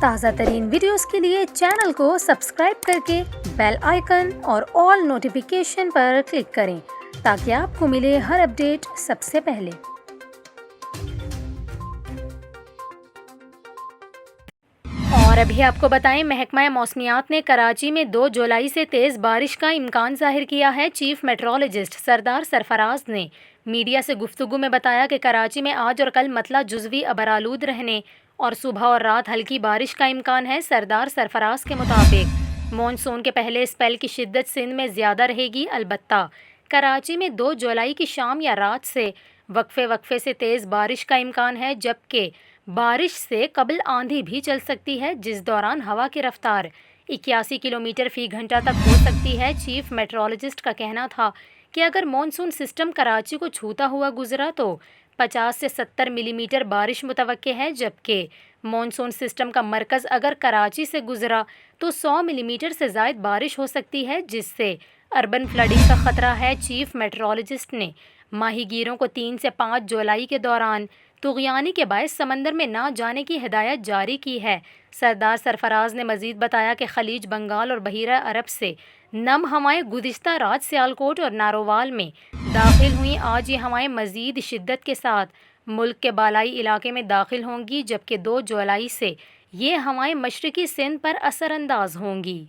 تازہ ترین ویڈیوز کے لیے چینل کو سبسکرائب کر کے بیل آئیکن اور آل نوٹیفیکیشن پر کلک کریں تاکہ آپ کو ملے ہر اپڈیٹ سب سے پہلے۔ اور ابھی آپ کو بتائیں، محکمہ موسمیات نے کراچی میں 2 جولائی سے تیز بارش کا امکان ظاہر کیا ہے۔ چیف میٹرولوجسٹ سردار سرفراز نے میڈیا سے گفتگو میں بتایا کہ کراچی میں آج اور کل مطلع جزوی ابرآلود رہنے اور صبح اور رات ہلکی بارش کا امکان ہے۔ سردار سرفراز کے مطابق مونسون کے پہلے اسپیل کی شدت سندھ میں زیادہ رہے گی، البتہ کراچی میں 2 جولائی کی شام یا رات سے وقفے سے تیز بارش کا امکان ہے، جبکہ بارش سے قبل آندھی بھی چل سکتی ہے، جس دوران ہوا کی رفتار 81 کلومیٹر فی گھنٹہ تک ہو سکتی ہے۔ چیف میٹرولوجسٹ کا کہنا تھا کہ اگر مونسون سسٹم کراچی کو چھوتا ہوا گزرا تو 50 سے 70 ملی میٹر بارش متوقع ہے، جبکہ مونسون سسٹم کا مرکز اگر کراچی سے گزرا تو 100 ملی میٹر سے زائد بارش ہو سکتی ہے، جس سے اربن فلڈنگ کا خطرہ ہے۔ چیف میٹرولوجسٹ نے ماہی گیروں کو 3 سے 5 جولائی کے دوران طغیانی کے باعث سمندر میں نہ جانے کی ہدایت جاری کی ہے۔ سردار سرفراز نے مزید بتایا کہ خلیج بنگال اور بحیرہ عرب سے نم ہوائیں گزشتہ رات سیالکوٹ اور نارووال میں داخل ہوئیں۔ آج یہ ہوائیں مزید شدت کے ساتھ ملک کے بالائی علاقے میں داخل ہوں گی، جبکہ 2 جولائی سے یہ ہوائیں مشرقی سندھ پر اثر انداز ہوں گی۔